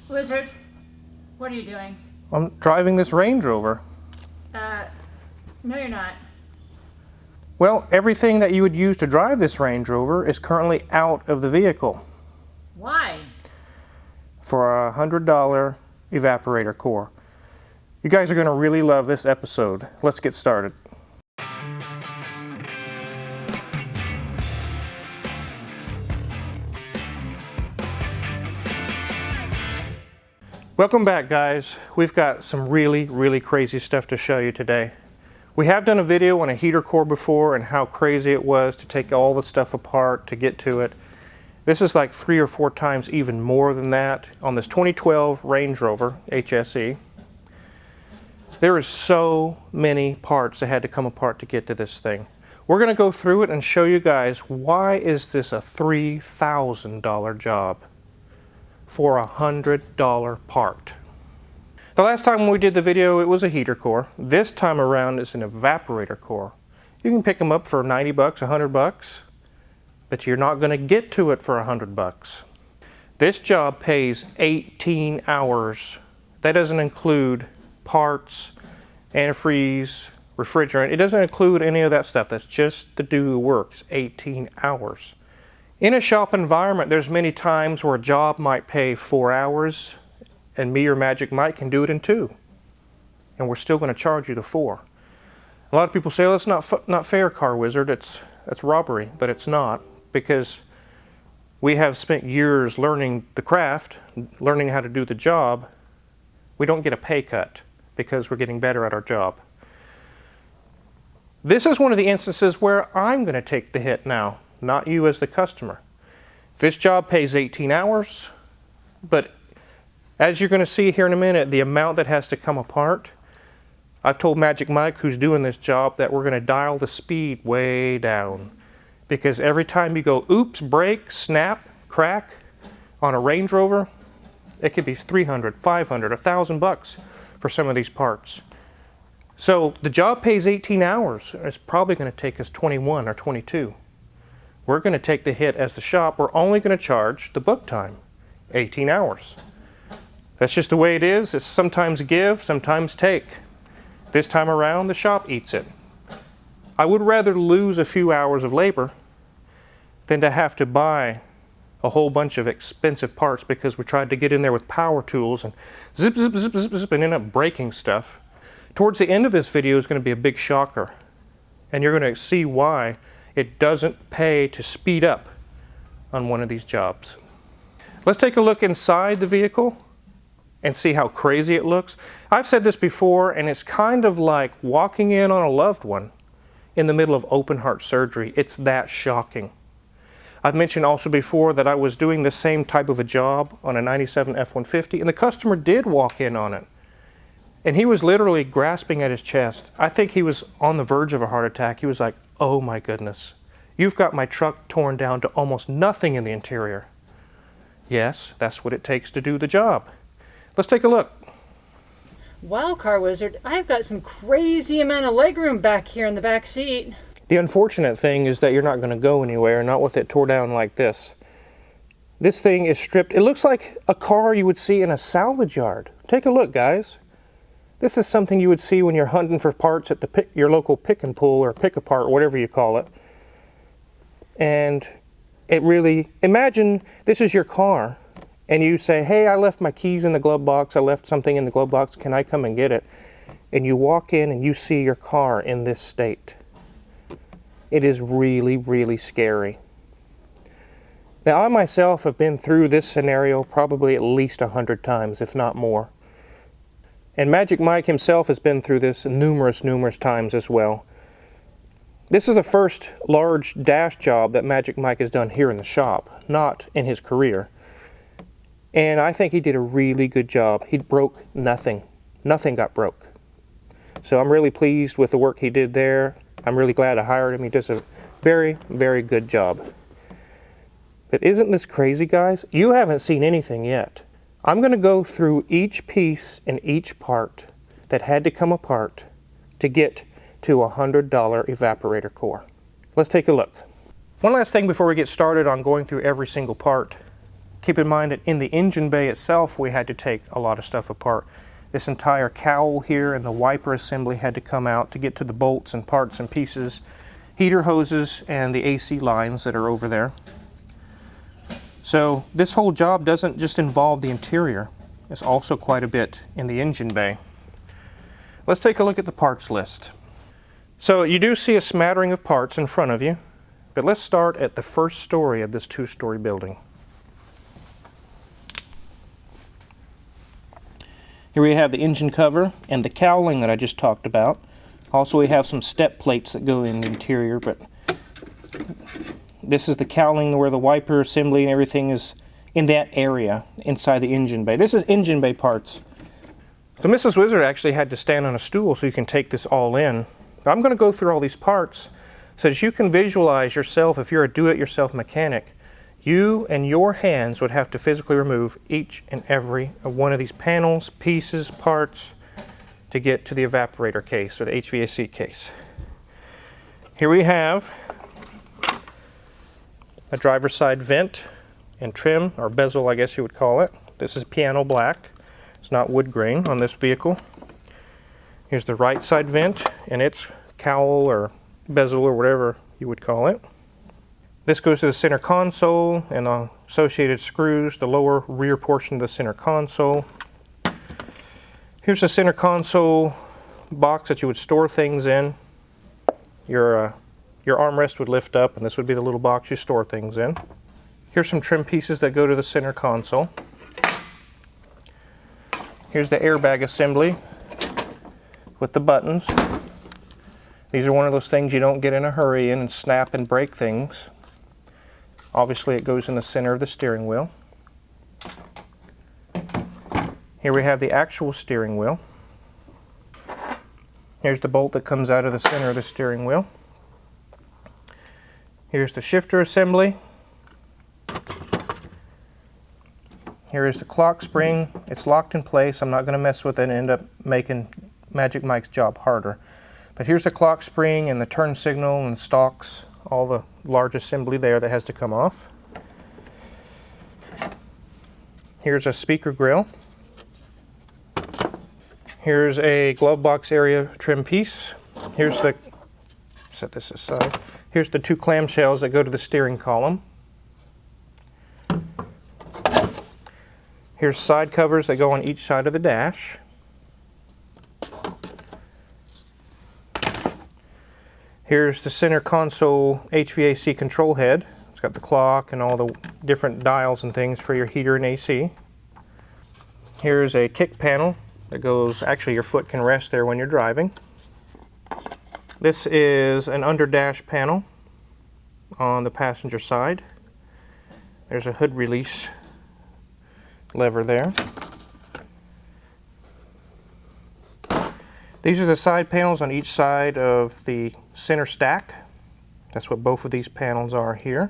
Wizard, what are you doing? I'm driving this Range Rover. No you're not. Well, everything that you would use to drive this Range Rover is currently out of the vehicle. Why? For a $100 evaporator core. You guys are going to really love this episode. Let's get started. Welcome back, guys. We've got some really crazy stuff to show you today. We have done a video on a heater core before and how crazy it was to take all the stuff apart to get to it. This is like 3 or 4 times even more than that on this 2012 Range Rover HSE. There is so many parts that had to come apart to get to this thing. We're going to go through it and show you guys why is this a $3,000 job for a $100 part. The last time we did the video, it was a heater core. This time around, it's an evaporator core. You can pick them up for 90 bucks, 100 bucks, but you're not going to get to it for 100 bucks. This job pays 18 hours. That doesn't include parts, antifreeze, refrigerant. It doesn't include any of that stuff. That's just to do the work. It's 18 hours. In a shop environment, there's many times where a job might pay 4 hours, and me or Magic Mike can do it in 2. And we're still going to charge you the 4. A lot of people say, oh, that's not fair, Car Wizard. That's robbery. But it's not, because we have spent years learning the craft, learning how to do the job. We don't get a pay cut because we're getting better at our job. This is one of the instances where I'm going to take the hit now, not you as the customer. This job pays 18 hours, but as you're going to see here in a minute, the amount that has to come apart, I've told Magic Mike, who's doing this job, that we're going to dial the speed way down. Because every time you go, oops, break, snap, crack on a Range Rover, it could be 300, 500, 1,000 bucks for some of these parts. So the job pays 18 hours. It's probably going to take us 21 or 22. We're going to take the hit as the shop. We're only going to charge the book time, 18 hours. That's just the way it is. It's sometimes give, sometimes take. This time around, the shop eats it. I would rather lose a few hours of labor than to have to buy a whole bunch of expensive parts because we tried to get in there with power tools and zip, zip, zip, zip, zip, and end up breaking stuff. Towards the end of this video is going to be a big shocker. And you're going to see why it doesn't pay to speed up on one of these jobs. Let's take a look inside the vehicle and see how crazy it looks. I've said this before, and it's kind of like walking in on a loved one in the middle of open heart surgery. It's that shocking. I've mentioned also before that I was doing the same type of a job on a 97 F-150, and the customer did walk in on it. And he was literally grasping at his chest. I think he was on the verge of a heart attack. He was like, oh my goodness, you've got my truck torn down to almost nothing in the interior. Yes, that's what it takes to do the job. Let's take a look. Wow, Car Wizard, I've got some crazy amount of legroom back here in the back seat. The unfortunate thing is that you're not going to go anywhere, not with it tore down like this. This thing is stripped. It looks like a car you would see in a salvage yard. Take a look, guys. This is something you would see when you're hunting for parts at your local pick and pull or pick apart, whatever you call it. And it really, imagine this is your car. And you say, hey, I left my keys in the glove box, I left something in the glove box, can I come and get it? And you walk in and you see your car in this state. It is really scary. Now, I myself have been through this scenario probably at least 100 times, if not more. And Magic Mike himself has been through this numerous times as well. This is the first large dash job that Magic Mike has done here in the shop, not in his career. And I think he did a really good job. He broke nothing. Nothing got broke. So I'm really pleased with the work he did there. I'm really glad I hired him. He does a very good job. But isn't this crazy, guys? You haven't seen anything yet. I'm going to go through each piece and each part that had to come apart to get to a $100 evaporator core. Let's take a look. One last thing before we get started on going through every single part. Keep in mind that in the engine bay itself, we had to take a lot of stuff apart. This entire cowl here and the wiper assembly had to come out to get to the bolts and parts and pieces, heater hoses, and the AC lines that are over there. So this whole job doesn't just involve the interior. It's also quite a bit in the engine bay. Let's take a look at the parts list. So you do see a smattering of parts in front of you, but let's start at the first story of this two-story building. Here we have the engine cover and the cowling that I just talked about. Also, we have some step plates that go in the interior, but this is the cowling where the wiper assembly and everything is in that area inside the engine bay. This is engine bay parts. So Mrs. Wizard actually had to stand on a stool so you can take this all in. But I'm going to go through all these parts so that you can visualize yourself. If you're a do-it-yourself mechanic, you and your hands would have to physically remove each and every one of these panels, pieces, parts to get to the evaporator case or the HVAC case. Here we have a driver's side vent and trim, or bezel I guess you would call it. This is piano black. It's not wood grain on this vehicle. Here's the right side vent and its cowl or bezel or whatever you would call it. This goes to the center console and the associated screws, the lower rear portion of the center console. Here's the center console box that you would store things in. Your armrest would lift up and this would be the little box you store things in. Here's some trim pieces that go to the center console. Here's the airbag assembly with the buttons. These are one of those things you don't get in a hurry in and snap and break things. Obviously it goes in the center of the steering wheel. Here we have the actual steering wheel. Here's the bolt that comes out of the center of the steering wheel. Here's the shifter assembly. Here is the clock spring. It's locked in place. I'm not going to mess with it and end up making Magic Mike's job harder. But here's the clock spring and the turn signal and stalks, all the large assembly there that has to come off. Here's a speaker grill. Here's a glove box area trim piece. Here's the, set this aside. Here's the two clamshells that go to the steering column. Here's side covers that go on each side of the dash. Here's the center console HVAC control head. It's got the clock and all the different dials and things for your heater and AC. Here's a kick panel that goes, actually your foot can rest there when you're driving. This is an under dash panel on the passenger side. There's a hood release lever there. These are the side panels on each side of the center stack. That's what both of these panels are here.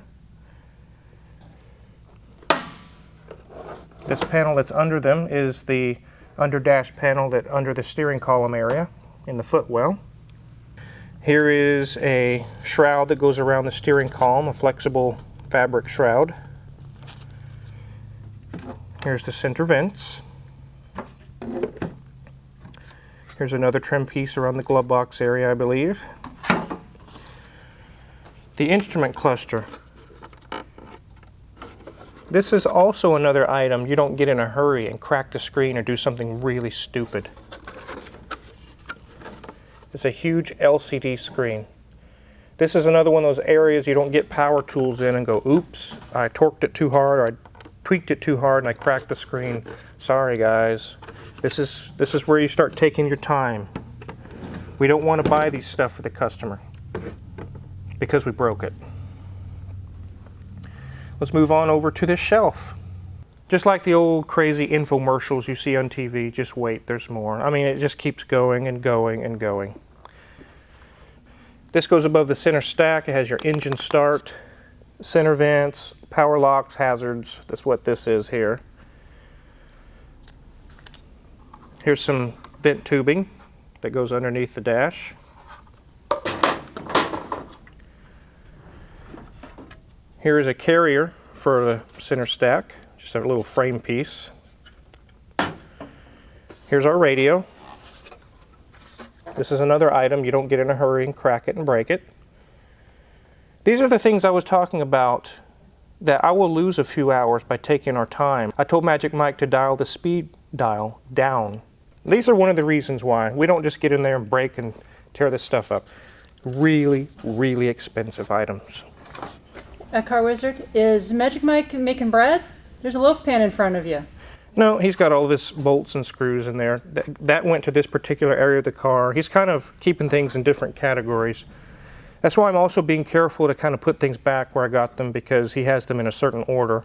This panel that's under them is the under dash panel that under the steering column area in the footwell. Here is a shroud that goes around the steering column, a flexible fabric shroud. Here's the center vents. Here's another trim piece around the glove box area, I believe. The instrument cluster. This is also another item you don't get in a hurry and crack the screen or do something really stupid. It's a huge LCD screen. This is another one of those areas you don't get power tools in and go, oops, I torqued it too hard or I tweaked it too hard and I cracked the screen. Sorry guys. This is where you start taking your time. We don't want to buy these stuff for the customer because we broke it. Let's move on over to this shelf. Just like the old crazy infomercials you see on TV, just wait, there's more. I mean, it just keeps going and going and going. This goes above the center stack. It has your engine start, center vents, power locks, hazards. That's what this is here. Here's some vent tubing that goes underneath the dash. Here is a carrier for the center stack, just a little frame piece. Here's our radio. This is another item you don't get in a hurry and crack it and break it. These are the things I was talking about that I will lose a few hours by taking our time. I told Magic Mike to dial the speed dial down. These are one of the reasons why. We don't just get in there and break and tear this stuff up. Really, really expensive items. Car Wizard, is Magic Mike making bread? There's a loaf pan in front of you. No, he's got all of his bolts and screws in there. That went to this particular area of the car. He's kind of keeping things in different categories. That's why I'm also being careful to kind of put things back where I got them, because he has them in a certain order.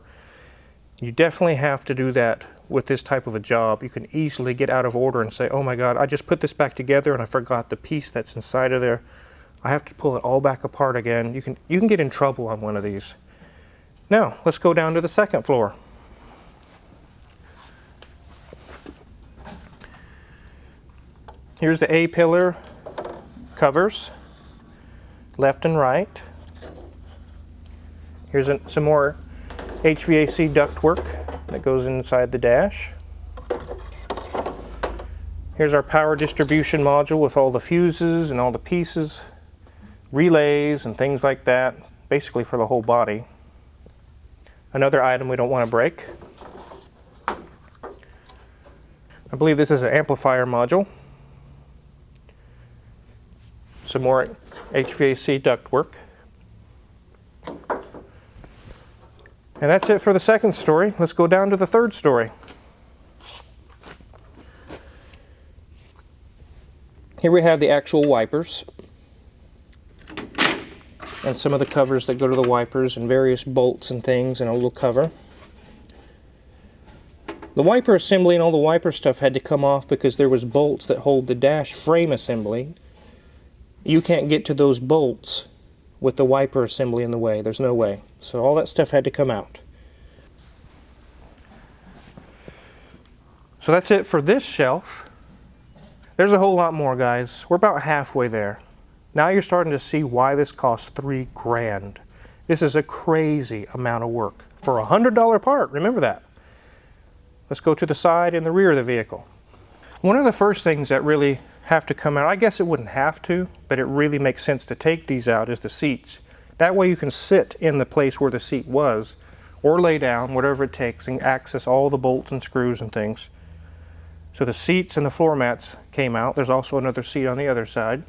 You definitely have to do that with this type of a job. You can easily get out of order and say, oh my God, I just put this back together and I forgot the piece that's inside of there. I have to pull it all back apart again. You can get in trouble on one of these. Now, let's go down to the second floor. Here's the A-pillar covers, left and right. Here's some more HVAC ductwork that goes inside the dash. Here's our power distribution module with all the fuses and all the pieces, relays and things like that, basically for the whole body. Another item we don't want to break. I believe this is an amplifier module. Some more HVAC ductwork. And that's it for the second story. Let's go down to the third story. Here we have the actual wipers and some of the covers that go to the wipers and various bolts and things and a little cover. The wiper assembly and all the wiper stuff had to come off because there was bolts that hold the dash frame assembly. You can't get to those bolts with the wiper assembly in the way. There's no way. So all that stuff had to come out. So that's it for this shelf. There's a whole lot more, guys. We're about halfway there. Now you're starting to see why this costs $3 grand. This is a crazy amount of work for a $100 part. Remember that. Let's go to the side and the rear of the vehicle. One of the first things that really have to come out, I guess it wouldn't have to, but it really makes sense to take these out, is the seats. That way you can sit in the place where the seat was, or lay down, whatever it takes, and access all the bolts and screws and things. So the seats and the floor mats came out. There's also another seat on the other side.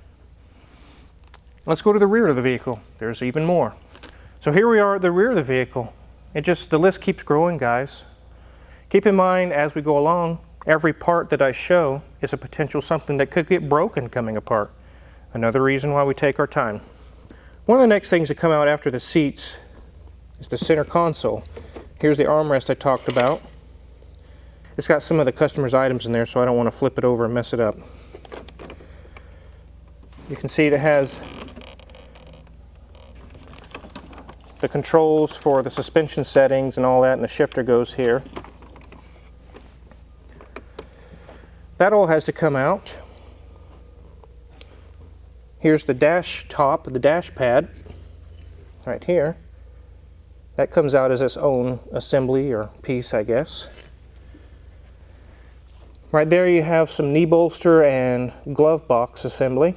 Let's go to the rear of the vehicle. There's even more. So here we are at the rear of the vehicle. The list keeps growing, guys. Keep in mind, as we go along, every part that I show is a potential something that could get broken coming apart. Another reason why we take our time. One of the next things to come out after the seats is the center console. Here's the armrest I talked about. It's got some of the customer's items in there, so I don't want to flip it over and mess it up. You can see it has the controls for the suspension settings and all that, and the shifter goes here. That all has to come out. Here's the dash top, the dash pad, right here. That comes out as its own assembly or piece, I guess. Right there you have some knee bolster and glove box assembly.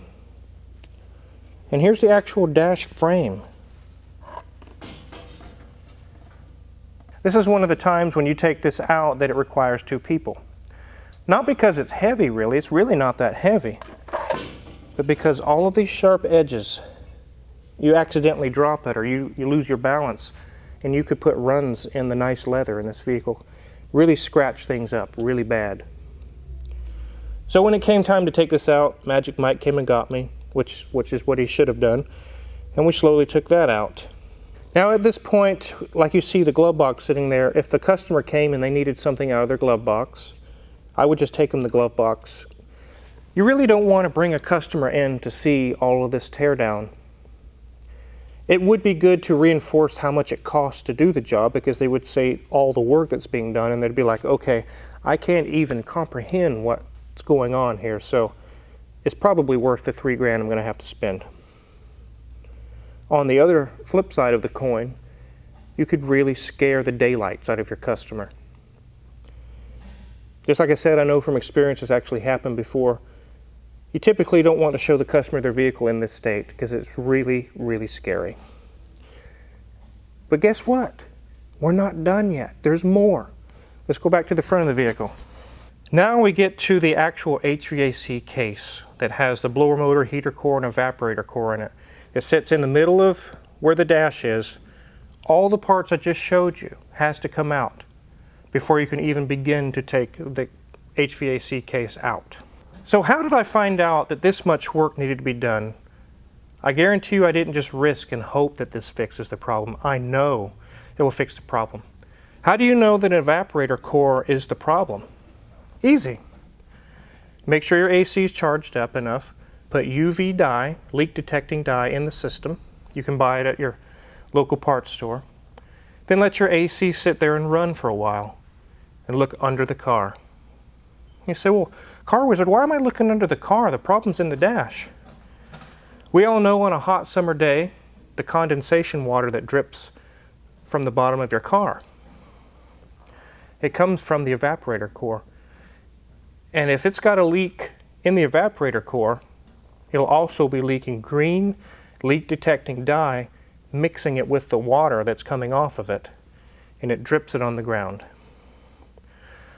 And here's the actual dash frame. This is one of the times when you take this out that it requires two people. Not because it's heavy, really. It's really not that heavy. But because all of these sharp edges, you accidentally drop it or you lose your balance, and you could put runs in the nice leather in this vehicle. Really scratch things up really bad. So when it came time to take this out, Magic Mike came and got me, which is what he should have done, and we slowly took that out. Now at this point, like you see the glove box sitting there, if the customer came and they needed something out of their glove box, I would just take them the glove box. You really don't want to bring a customer in to see all of this teardown. It would be good to reinforce how much it costs to do the job, because they would say all the work that's being done, and they'd be like, okay, I can't even comprehend what's going on here, so it's probably worth the $3 grand I'm going to have to spend. On the other flip side of the coin, you could really scare the daylights out of your customer. Just like I said, I know from experience it's actually happened before. You typically don't want to show the customer their vehicle in this state because it's really, really scary. But guess what? We're not done yet. There's more. Let's go back to the front of the vehicle. Now we get to the actual HVAC case that has the blower motor, heater core, and evaporator core in it. It sits in the middle of where the dash is. All the parts I just showed you has to come out before you can even begin to take the HVAC case out. So how did I find out that this much work needed to be done? I guarantee you I didn't just risk and hope that this fixes the problem. I know it will fix the problem. How do you know that an evaporator core is the problem? Easy. Make sure your AC is charged up enough. Put UV dye, leak detecting dye, in the system. You can buy it at your local parts store. Then let your AC sit there and run for a while and look under the car. You say, well, Car Wizard, why am I looking under the car? The problem's in the dash. We all know on a hot summer day, the condensation water that drips from the bottom of your car. It comes from the evaporator core. And if it's got a leak in the evaporator core, it'll also be leaking green leak detecting dye, mixing it with the water that's coming off of it, and it drips it on the ground.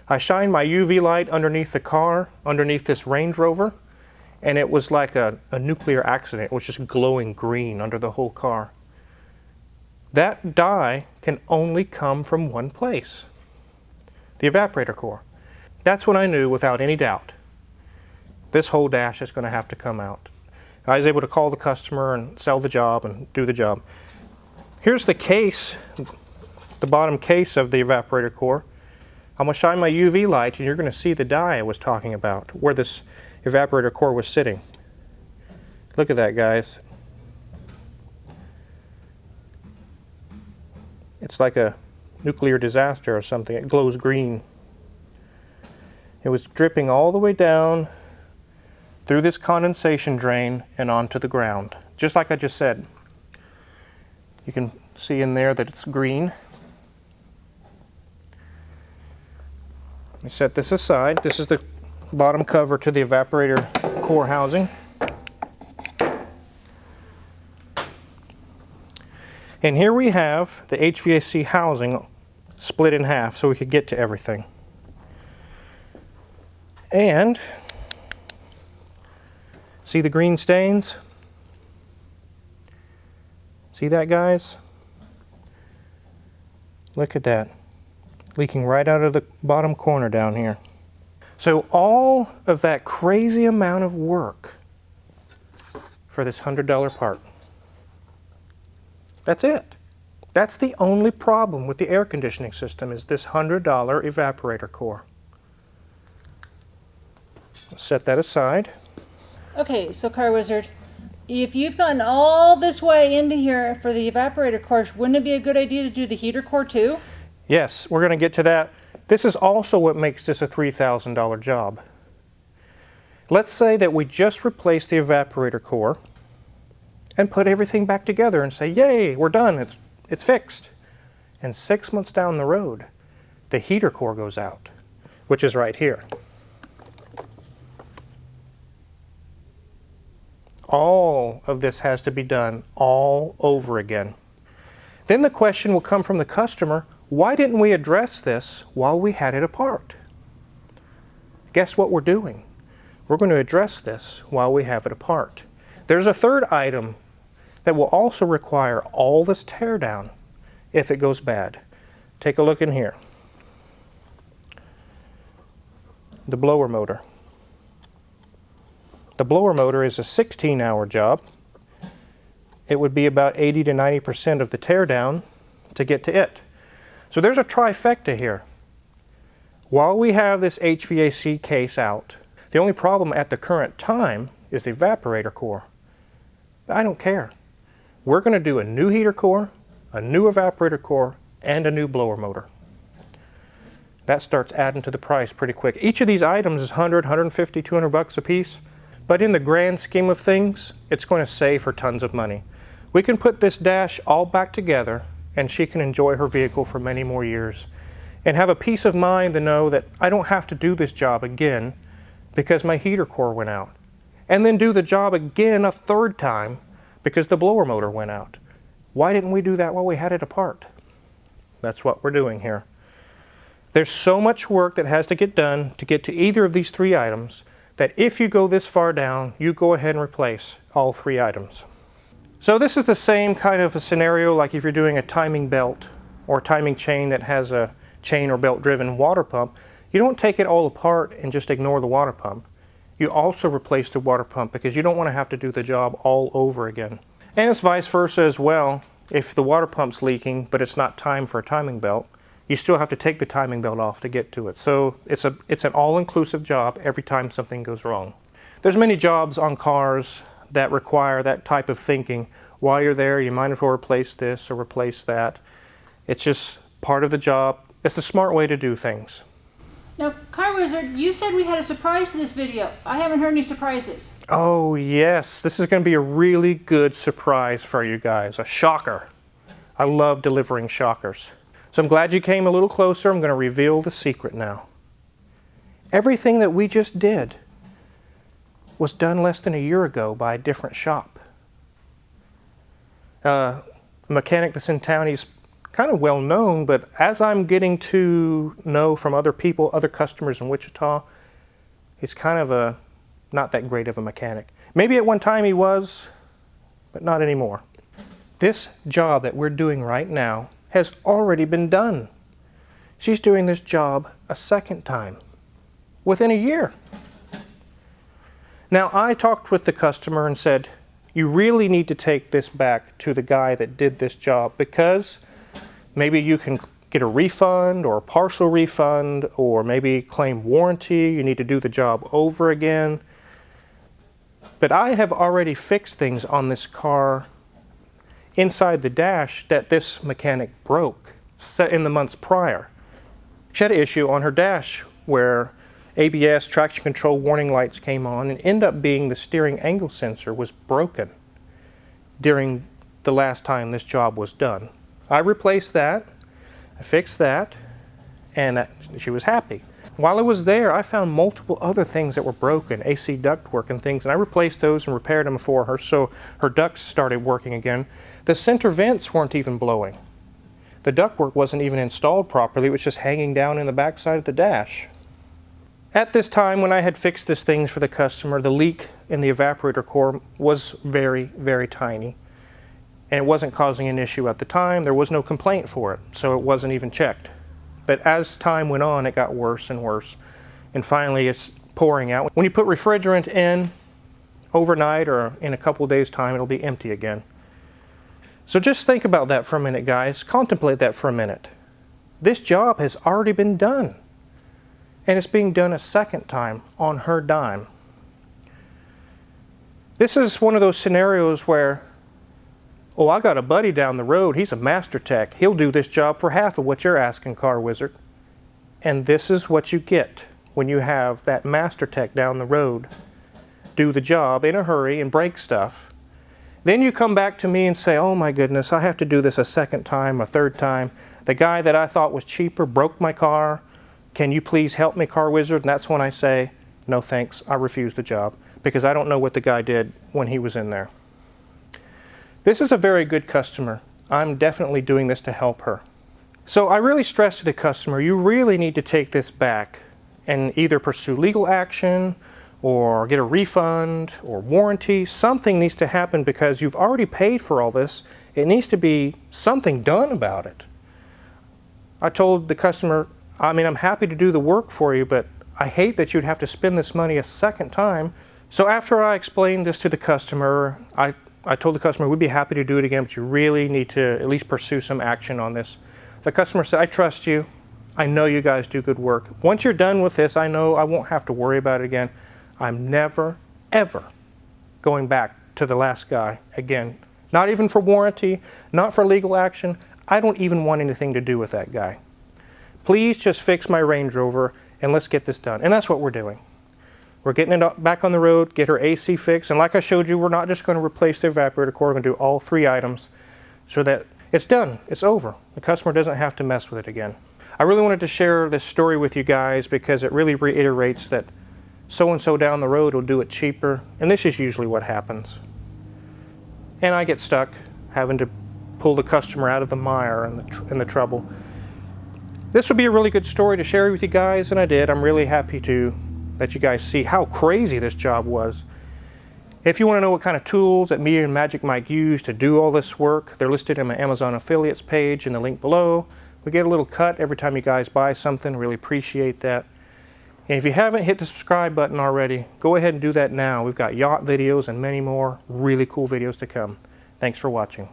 I shined my UV light underneath the car, underneath this Range Rover, and it was like a nuclear accident. It was just glowing green under the whole car. That dye can only come from one place, the evaporator core. That's when I knew without any doubt this whole dash is going to have to come out. I was able to call the customer and sell the job and do the job. Here's the case, the bottom case of the evaporator core. I'm going to shine my UV light and you're going to see the dye I was talking about, where this evaporator core was sitting. Look at that, guys. It's like a nuclear disaster or something. It glows green. It was dripping all the way down through this condensation drain and onto the ground, just like I just said. You can see in there that it's green. Let me set this aside. This is the bottom cover to the evaporator core housing. And here we have the HVAC housing split in half so we could get to everything. And see the green stains? See that, guys? Look at that. Leaking right out of the bottom corner down here. So all of that crazy amount of work for this $100 part. That's it. That's the only problem with the air conditioning system, is this $100 evaporator core. Set that aside. Okay, so Car Wizard, if you've gotten all this way into here for the evaporator core, wouldn't it be a good idea to do the heater core too? Yes, we're going to get to that. This is also what makes this a $3,000 job. Let's say that we just replace the evaporator core and put everything back together and say, yay, we're done, it's fixed. And 6 months down the road, the heater core goes out, which is right here. All of this has to be done all over again. Then the question will come from the customer, why didn't we address this while we had it apart? Guess what we're doing? We're going to address this while we have it apart. There's a third item that will also require all this tear down if it goes bad. Take a look in here. The blower motor. The blower motor is a 16-hour job. It would be about 80 to 90% of the tear down to get to it. So there's a trifecta here. While we have this HVAC case out, the only problem at the current time is the evaporator core. I don't care. We're going to do a new heater core, a new evaporator core, and a new blower motor. That starts adding to the price pretty quick. Each of these items is 100, 150, 200 bucks a piece. But in the grand scheme of things, it's going to save her tons of money. We can put this dash all back together and she can enjoy her vehicle for many more years and have a peace of mind to know that I don't have to do this job again because my heater core went out, and then do the job again a third time because the blower motor went out. Why didn't we do that while we had it apart? That's what we're doing here. There's so much work that has to get done to get to either of these three items that if you go this far down, you go ahead and replace all three items. So this is the same kind of a scenario like if you're doing a timing belt or timing chain that has a chain or belt driven water pump. You don't take it all apart and just ignore the water pump. You also replace the water pump because you don't want to have to do the job all over again. And it's vice versa as well. If the water pump's leaking but it's not time for a timing belt, you still have to take the timing belt off to get to it. So it's an all-inclusive job every time something goes wrong. There's many jobs on cars that require that type of thinking. While you're there, you might as well replace this or replace that. It's just part of the job. It's the smart way to do things. Now, Car Wizard, you said we had a surprise in this video. I haven't heard any surprises. Oh yes, this is going to be a really good surprise for you guys, a shocker. I love delivering shockers. So I'm glad you came a little closer. I'm going to reveal the secret now. Everything that we just did was done less than a year ago by a different shop. A mechanic that's in town, he's kind of well known, but as I'm getting to know from other people, other customers in Wichita, he's kind of not that great of a mechanic. Maybe at one time he was, but not anymore. This job that we're doing right now has already been done. She's doing this job a second time within a year. Now, I talked with the customer and said, you really need to take this back to the guy that did this job because maybe you can get a refund or a partial refund or maybe claim warranty. You need to do the job over again. But I have already fixed things on this car inside the dash that this mechanic broke in the months prior. She had an issue on her dash where ABS traction control warning lights came on and ended up being the steering angle sensor was broken during the last time this job was done. I replaced that, I fixed that, and she was happy. While I was there, I found multiple other things that were broken, AC ductwork and things, and I replaced those and repaired them for her so her ducts started working again. The center vents weren't even blowing. The ductwork wasn't even installed properly, it was just hanging down in the backside of the dash. At this time, when I had fixed these things for the customer, the leak in the evaporator core was very, very tiny. And it wasn't causing an issue at the time. There was no complaint for it, so it wasn't even checked. But as time went on, it got worse and worse. And finally, it's pouring out. When you put refrigerant in overnight or in a couple days' time, it'll be empty again. So just think about that for a minute, guys. Contemplate that for a minute. This job has already been done. And it's being done a second time on her dime. This is one of those scenarios where, oh, I got a buddy down the road, he's a master tech. He'll do this job for half of what you're asking, Car Wizard. And this is what you get when you have that master tech down the road do the job in a hurry and break stuff. Then you come back to me and say, oh my goodness, I have to do this a second time, a third time. The guy that I thought was cheaper broke my car. Can you please help me, Car Wizard? And that's when I say, no thanks, I refuse the job because I don't know what the guy did when he was in there. This is a very good customer. I'm definitely doing this to help her. So I really stress to the customer, you really need to take this back and either pursue legal action or get a refund or warranty. Something needs to happen because you've already paid for all this. It needs to be something done about it. I told the customer, I'm happy to do the work for you, but I hate that you'd have to spend this money a second time. So after I explained this to the customer, I told the customer we'd be happy to do it again, but you really need to at least pursue some action on this. The customer said, I trust you. I know you guys do good work. Once you're done with this, I know I won't have to worry about it again. I'm never, ever going back to the last guy again. Not even for warranty, not for legal action. I don't even want anything to do with that guy. Please just fix my Range Rover and let's get this done. And that's what we're doing. We're getting it back on the road, get her AC fixed. And like I showed you, we're not just going to replace the evaporator core. We're going to do all three items so that it's done. It's over. The customer doesn't have to mess with it again. I really wanted to share this story with you guys because it really reiterates that so-and-so down the road will do it cheaper, and this is usually what happens. And I get stuck having to pull the customer out of the mire and the trouble. This would be a really good story to share with you guys, and I did. I'm really happy to let you guys see how crazy this job was. If you want to know what kind of tools that me and Magic Mike use to do all this work, they're listed in my Amazon affiliates page in the link below. We get a little cut every time you guys buy something. Really appreciate that. And if you haven't hit the subscribe button already, go ahead and do that now. We've got yacht videos and many more really cool videos to come. Thanks for watching.